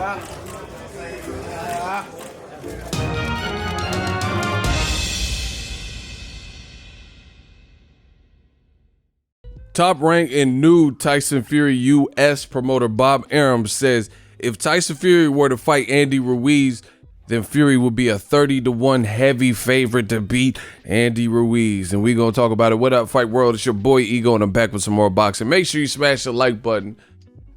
Top rank and new Tyson Fury U.S. promoter Bob Arum says if Tyson Fury were to fight Andy Ruiz, then Fury would be a 30-1 heavy favorite to beat Andy Ruiz. And we going to talk about it. What up, Fight World? It's your boy Ego, and I'm back with some more boxing. Make sure you smash the like button.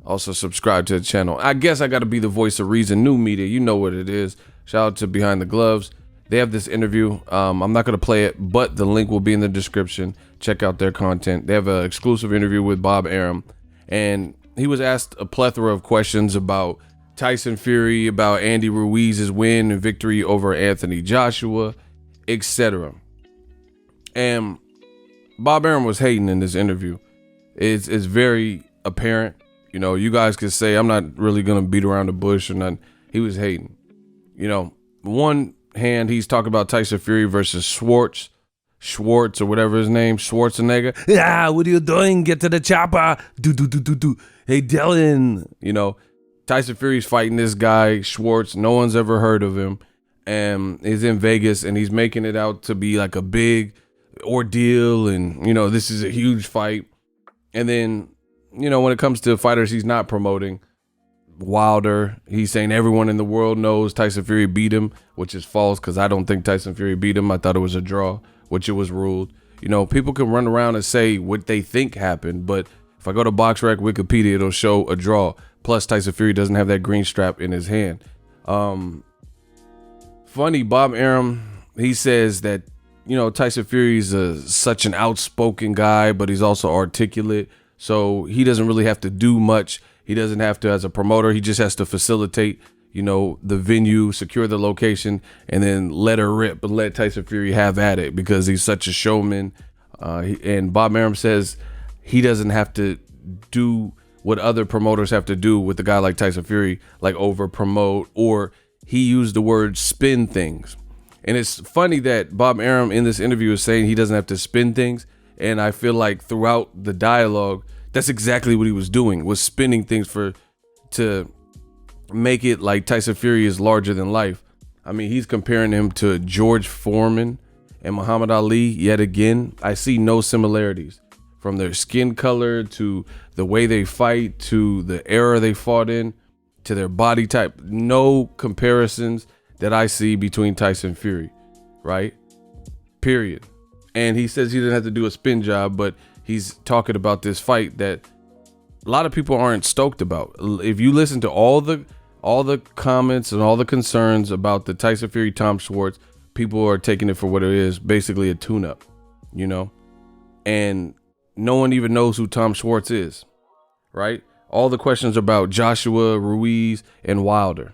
Also, subscribe to the channel. I guess I got to be the voice of reason. New media, you know what it is. Shout out to Behind the Gloves. They have this interview. I'm not going to play it, but the link will be in the description. Check out their content. They have an exclusive interview with Bob Arum, and he was asked a plethora of questions about Tyson Fury, about Andy Ruiz's win and victory over Anthony Joshua, etc. And Bob Arum was hating in this interview. It's very apparent. You know, you guys could say I'm not really going to beat around the bush or nothing. He was hating. You know, one hand, he's talking about Tyson Fury versus Schwartz or whatever his name, Schwarzenegger. Yeah, what are you doing? Get to the chopper. Do. Hey, Dylan. You know, Tyson Fury's fighting this guy, Schwartz. No one's ever heard of him. And he's in Vegas, and he's making it out to be like a big ordeal. And, you know, this is a huge fight. And then, you know, when it comes to fighters he's not promoting, Wilder, he's saying everyone in the world knows Tyson Fury beat him, which is false because I don't think Tyson Fury beat him. I thought it was a draw, which it was ruled. You know, people can run around and say what they think happened, but if I go to BoxRec Wikipedia, it'll show a draw. Plus, Tyson Fury doesn't have that green strap in his hand. Funny, Bob Arum, he says that, you know, Tyson Fury's such an outspoken guy, but he's also articulate, so he doesn't really have to do much. He doesn't have to, as a promoter, he just has to facilitate, you know, the venue, secure the location, and then let her rip and let Tyson Fury have at it because he's such a showman. And Bob Arum says he doesn't have to do what other promoters have to do with a guy like Tyson Fury, like over promote, or he used the word spin things. And it's funny that Bob Arum in this interview is saying he doesn't have to spin things. And I feel like throughout the dialogue, that's exactly what he was doing, was spinning things to make it like Tyson Fury is larger than life. I mean, he's comparing him to George Foreman and Muhammad Ali yet again. I see no similarities from their skin color to the way they fight to the era they fought in to their body type. No comparisons that I see between Tyson Fury, right? Period. And he says he didn't have to do a spin job, but he's talking about this fight that a lot of people aren't stoked about. If you listen to all the comments and all the concerns about the Tyson Fury Tom Schwartz, people are taking it for what it is, basically a tune-up, you know? And no one even knows who Tom Schwartz is, right? All the questions about Joshua, Ruiz, and Wilder.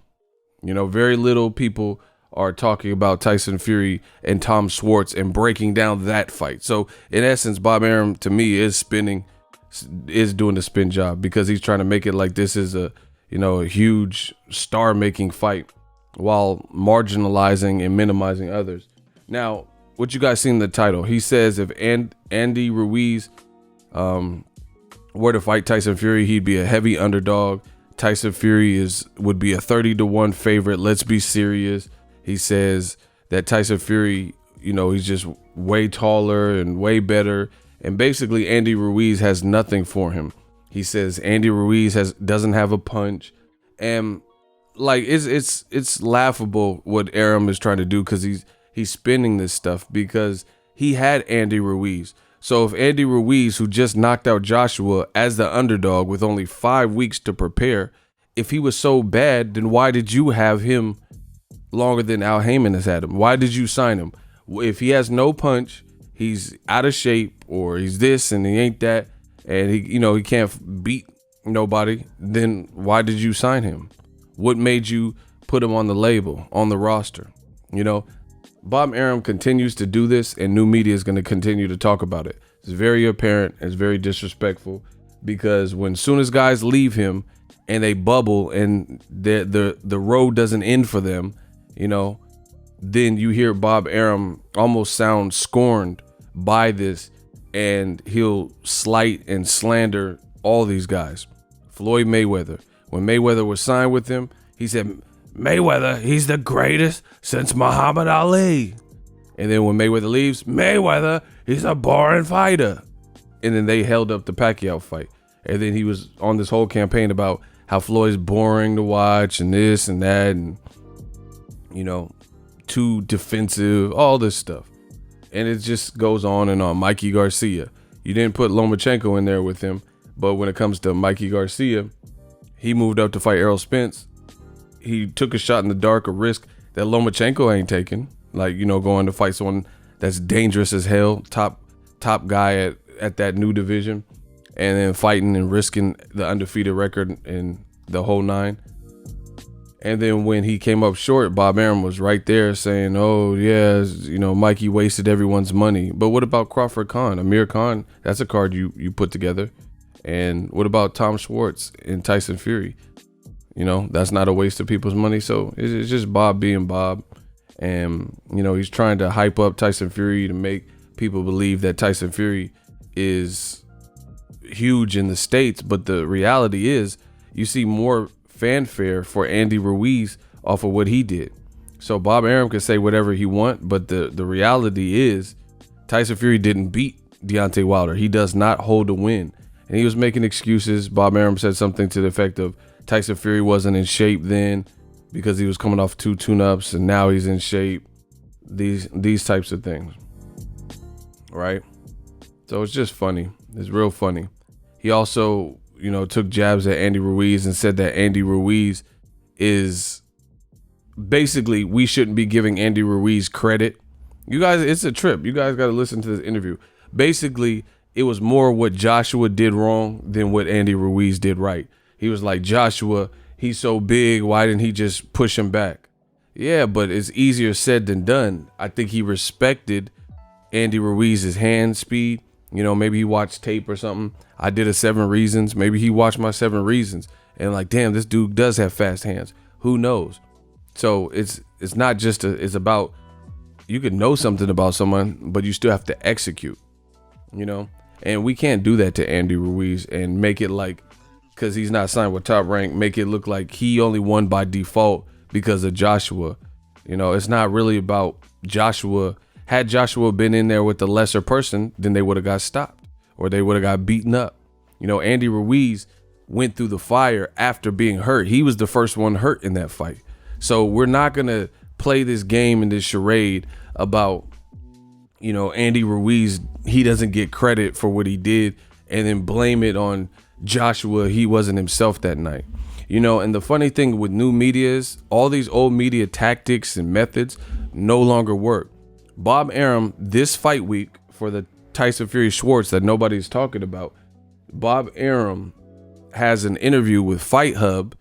You know, very little people are talking about Tyson Fury and Tom Schwartz and breaking down that fight. So in essence, Bob Arum to me is doing the spin job because he's trying to make it like this is a huge star making fight while marginalizing and minimizing others. Now, what you guys seen in the title, he says if Andy Ruiz were to fight Tyson Fury, he'd be a heavy underdog. Tyson Fury would be a 30-1 favorite. Let's be serious. He says that Tyson Fury, you know, he's just way taller and way better. And basically, Andy Ruiz has nothing for him. He says Andy Ruiz doesn't have a punch. And like it's laughable what Arum is trying to do because he's spinning this stuff because he had Andy Ruiz. So if Andy Ruiz, who just knocked out Joshua as the underdog with only 5 weeks to prepare, if he was so bad, then why did you have him longer than Al Heyman has had him? Why did you sign him? If he has no punch, he's out of shape, or he's this and he ain't that, and he can't beat nobody, then why did you sign him? What made you put him on the label, on the roster? You know, Bob Arum continues to do this, and new media is going to continue to talk about it. It's very apparent. It's very disrespectful because soon as guys leave him and they bubble and the road doesn't end for them, you know, then you hear Bob Arum almost sound scorned by this, and he'll slight and slander all these guys. Floyd Mayweather, when Mayweather was signed with him, He said, Mayweather, he's the greatest since Muhammad Ali. And then when Mayweather leaves, Mayweather, he's a boring fighter. And then they held up the Pacquiao fight. And then he was on this whole campaign about how Floyd's boring to watch and this and that and, you know, too defensive, all this stuff. And it just goes on and on. Mikey Garcia. You didn't put Lomachenko in there with him. But when it comes to Mikey Garcia, he moved up to fight Errol Spence. He took a shot in the dark, a risk that Lomachenko ain't taking. Like, you know, going to fight someone that's dangerous as hell, top guy at that new division, and then fighting and risking the undefeated record and the whole nine. And then when he came up short, Bob Arum was right there saying, oh, yeah, you know, Mikey wasted everyone's money. But what about Crawford Khan? Amir Khan, that's a card you put together. And what about Tom Schwartz and Tyson Fury? You know, that's not a waste of people's money. So it's just Bob being Bob. And, you know, he's trying to hype up Tyson Fury to make people believe that Tyson Fury is huge in the States. But the reality is you see more fanfare for Andy Ruiz off of what he did. So Bob Arum can say whatever he want, but the reality is Tyson Fury didn't beat Deontay Wilder. He does not hold a win. And he was making excuses. Bob Arum said something to the effect of Tyson Fury wasn't in shape then because he was coming off 2 tune-ups and now he's in shape. These types of things. Right? So it's just funny. It's real funny. He also, you know, took jabs at Andy Ruiz and said that Andy Ruiz is basically, we shouldn't be giving Andy Ruiz credit. You guys, it's a trip. You guys got to listen to this interview. Basically, it was more what Joshua did wrong than what Andy Ruiz did right. He was like, Joshua, he's so big. Why didn't he just push him back? Yeah, but it's easier said than done. I think he respected Andy Ruiz's hand speed. You know, maybe he watched tape or something. I did a 7 reasons. Maybe he watched my 7 reasons and like, damn, this dude does have fast hands. Who knows? So it's not just it's about, you can know something about someone, but you still have to execute, you know? And we can't do that to Andy Ruiz and make it like, because he's not signed with Top Rank, make it look like he only won by default because of Joshua. You know, it's not really about Joshua. Had Joshua been in there with the lesser person, then they would have got stopped or they would have got beaten up. You know, Andy Ruiz went through the fire after being hurt. He was the first one hurt in that fight. So we're not going to play this game and this charade about, you know, Andy Ruiz, he doesn't get credit for what he did and then blame it on Joshua. He wasn't himself that night. You know, and the funny thing with new media is all these old media tactics and methods no longer work. Bob Arum, this fight week for the Tyson Fury Schwartz that nobody's talking about, Bob Arum has an interview with Fight Hub,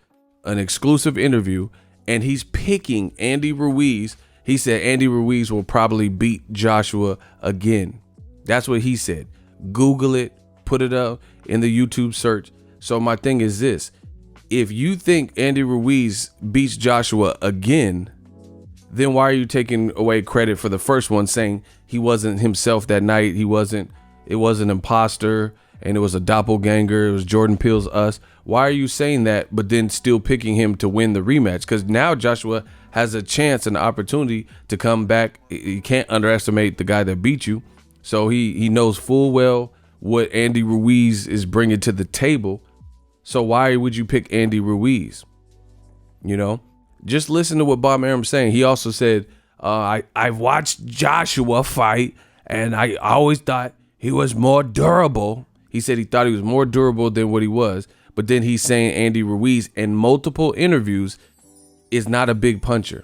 an exclusive interview, and he's picking Andy Ruiz. He said Andy Ruiz will probably beat Joshua again. That's what he said. Google it, put it up in the YouTube search. So my thing is this. If you think Andy Ruiz beats Joshua again, then why are you taking away credit for the first one, saying he wasn't himself that night? It was an imposter and it was a doppelganger. It was Jordan Peele's Us. Why are you saying that, but then still picking him to win the rematch? Because now Joshua has a chance, an opportunity to come back. You can't underestimate the guy that beat you. So he knows full well what Andy Ruiz is bringing to the table. So why would you pick Andy Ruiz? You know, just listen to what Bob Arum's saying. He also said, I've watched Joshua fight and I always thought he was more durable. He said he thought he was more durable than what he was. But then he's saying Andy Ruiz in multiple interviews is not a big puncher,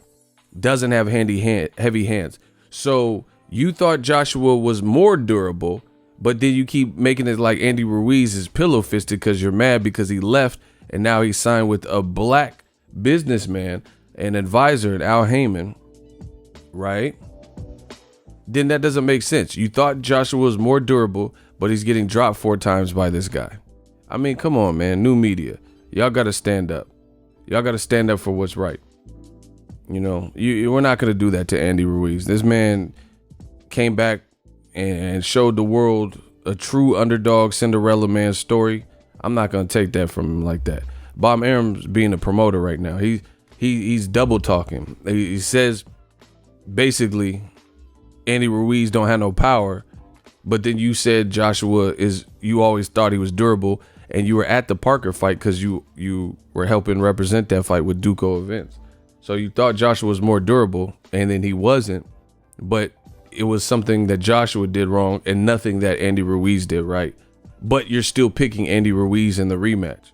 doesn't have heavy hands. So you thought Joshua was more durable, but then you keep making it like Andy Ruiz is pillow fisted because you're mad because he left and now he's signed with a black businessman, an advisor at Al Heyman, right? Then that doesn't make sense. You thought Joshua was more durable, but he's getting dropped 4 times by this guy. I mean, come on, man. New media. Y'all got to stand up. Y'all got to stand up for what's right. You know, we're not going to do that to Andy Ruiz. This man came back and showed the world a true underdog Cinderella man story. I'm not going to take that from him like that. Bob Arum's being a promoter right now. he's double talking. He says basically Andy Ruiz don't have no power, but then you said you always thought he was durable, and you were at the Parker fight because you were helping represent that fight with Duco Events. So you thought Joshua was more durable, and then he wasn't, but it was something that Joshua did wrong and nothing that Andy Ruiz did right. But you're still picking Andy Ruiz in the rematch.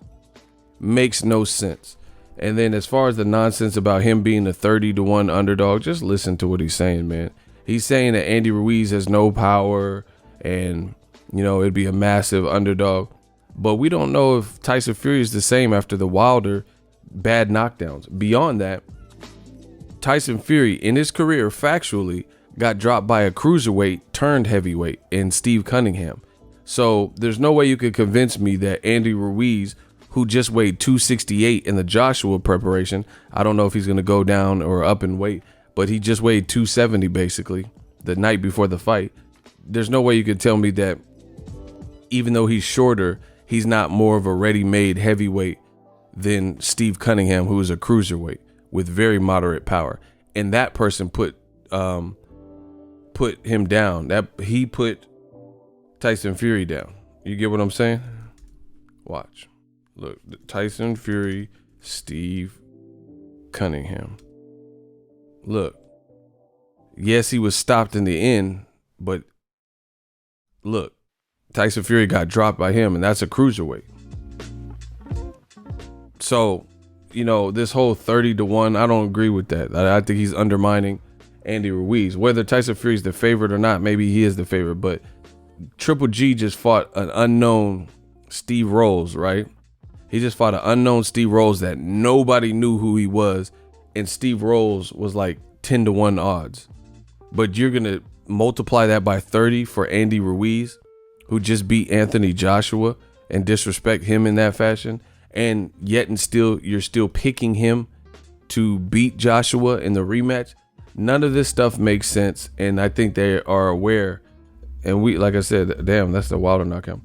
Makes no sense. And then as far as the nonsense about him being a 30-1 underdog, just listen to what he's saying, man. He's saying that Andy Ruiz has no power and, it'd be a massive underdog. But we don't know if Tyson Fury is the same after the Wilder bad knockdowns. Beyond that, Tyson Fury in his career factually got dropped by a cruiserweight turned heavyweight in Steve Cunningham. So there's no way you could convince me that Andy Ruiz, who just weighed 268 in the Joshua preparation, I don't know if he's going to go down or up in weight, but he just weighed 270 basically the night before the fight. There's no way you could tell me that even though he's shorter, he's not more of a ready-made heavyweight than Steve Cunningham, who is a cruiserweight with very moderate power. And that person put him down. He put Tyson Fury down. You get what I'm saying? Watch. Look, Tyson Fury, Steve Cunningham. Look. Yes, he was stopped in the end, but look, Tyson Fury got dropped by him, and that's a cruiserweight. So, this whole 30-1, I don't agree with that. I think he's undermining Andy Ruiz. Whether Tyson Fury's the favorite or not, maybe he is the favorite, but Triple G just fought an unknown Steve Rolls, right? He just fought an unknown Steve Rolls that nobody knew who he was, and Steve Rolls was like 10-1 odds. But you're going to multiply that by 30 for Andy Ruiz, who just beat Anthony Joshua, and disrespect him in that fashion, and yet you're still picking him to beat Joshua in the rematch. None of this stuff makes sense, and I think they are aware. And like I said, damn, that's the Wilder knockout.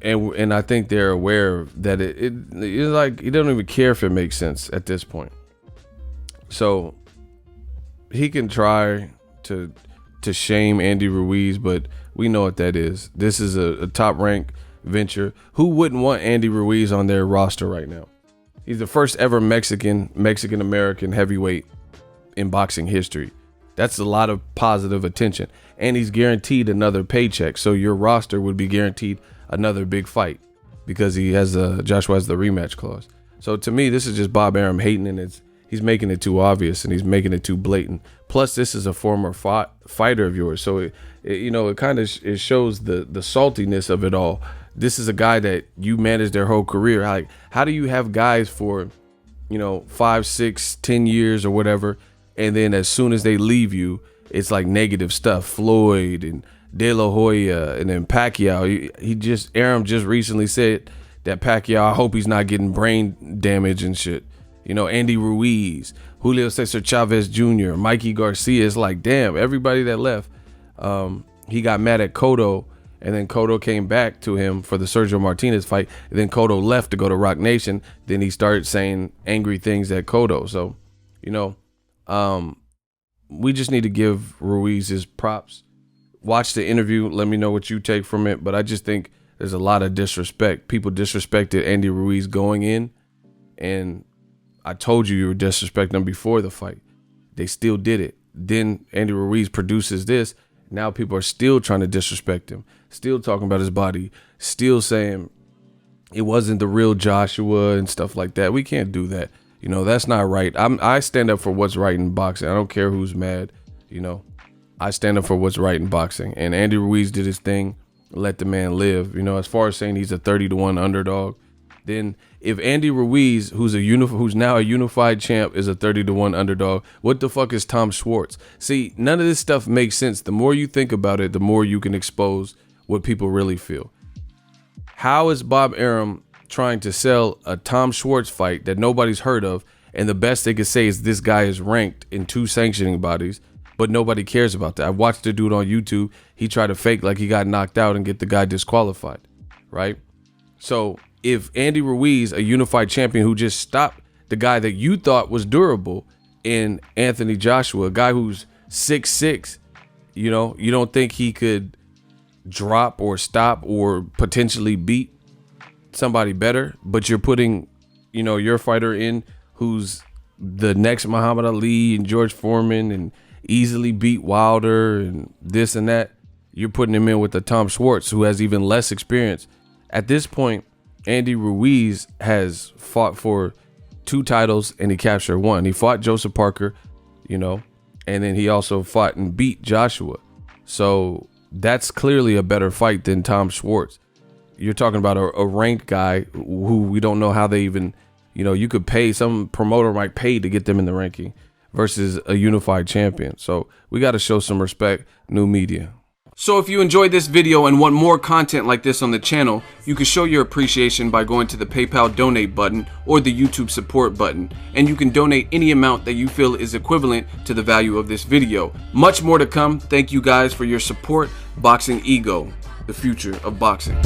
And I think they're aware that it's like he doesn't even care if it makes sense at this point. So he can try to shame Andy Ruiz, but we know what that is. This is a top rank venture. Who wouldn't want Andy Ruiz on their roster right now? He's the first ever Mexican American heavyweight in boxing history. That's a lot of positive attention, and he's guaranteed another paycheck. So your roster would be guaranteed another big fight because Joshua has the rematch clause. So to me, this is just Bob Arum hating, and he's making it too obvious and he's making it too blatant. Plus, this is a former fighter of yours, so it kind of shows the saltiness of it all. This is a guy that you managed their whole career. Like, how do you have guys for 5, 6, 10 years or whatever, and then as soon as they leave you, it's like negative stuff? Floyd and De La Hoya and then Pacquiao. Arum just recently said that Pacquiao, I hope he's not getting brain damage and shit. Andy Ruiz, Julio Cesar Chavez Jr., Mikey Garcia. It's like, damn, everybody that left. He got mad at Cotto, and then Cotto came back to him for the Sergio Martinez fight. And then Cotto left to go to Rock Nation. Then he started saying angry things at Cotto. So, we just need to give Ruiz his props. Watch the interview. Let me know what you take from it. But I just think there's a lot of disrespect. People disrespected Andy Ruiz going in, and I told you were disrespecting him before the fight. They still did it. Then Andy Ruiz produces this. Now people are still trying to disrespect him, still talking about his body, still saying it wasn't the real Joshua and stuff like that. We can't do that. That's not right. I stand up for what's right in boxing. I don't care who's mad. I stand up for what's right in boxing. And Andy Ruiz did his thing. Let the man live. As far as saying he's a 30-1 underdog, then if Andy Ruiz, who's now a unified champ, is a 30-1 underdog, what the fuck is Tom Schwartz? See, none of this stuff makes sense. The more you think about it, the more you can expose what people really feel. How is Bob Arum trying to sell a Tom Schwartz fight that nobody's heard of, and the best they could say is this guy is ranked in 2 sanctioning bodies, but nobody cares about that? I watched the dude on YouTube. He tried to fake like he got knocked out and get the guy disqualified, right? So if Andy Ruiz, a unified champion who just stopped the guy that you thought was durable in Anthony Joshua, a guy who's 6'6". You know, you don't think he could drop or stop or potentially beat somebody better, but you're putting, you know, your fighter in who's the next Muhammad Ali and George Foreman and easily beat Wilder and this and that. You're putting him in with the Tom Schwartz, who has even less experience. At this point, Andy Ruiz has fought for 2 titles and he captured 1. He fought Joseph Parker, you know, and then he also fought and beat Joshua. So that's clearly a better fight than Tom Schwartz. You're talking about a ranked guy who we don't know how they even, you know, you could pay, some promoter might pay to get them in the ranking versus a unified champion. So we got to show some respect, new media. So if you enjoyed this video and want more content like this on the channel, you can show your appreciation by going to the PayPal donate button or the YouTube support button, and you can donate any amount that you feel is equivalent to the value of this video. Much more to come. Thank you guys for your support. Boxing Ego, the future of boxing.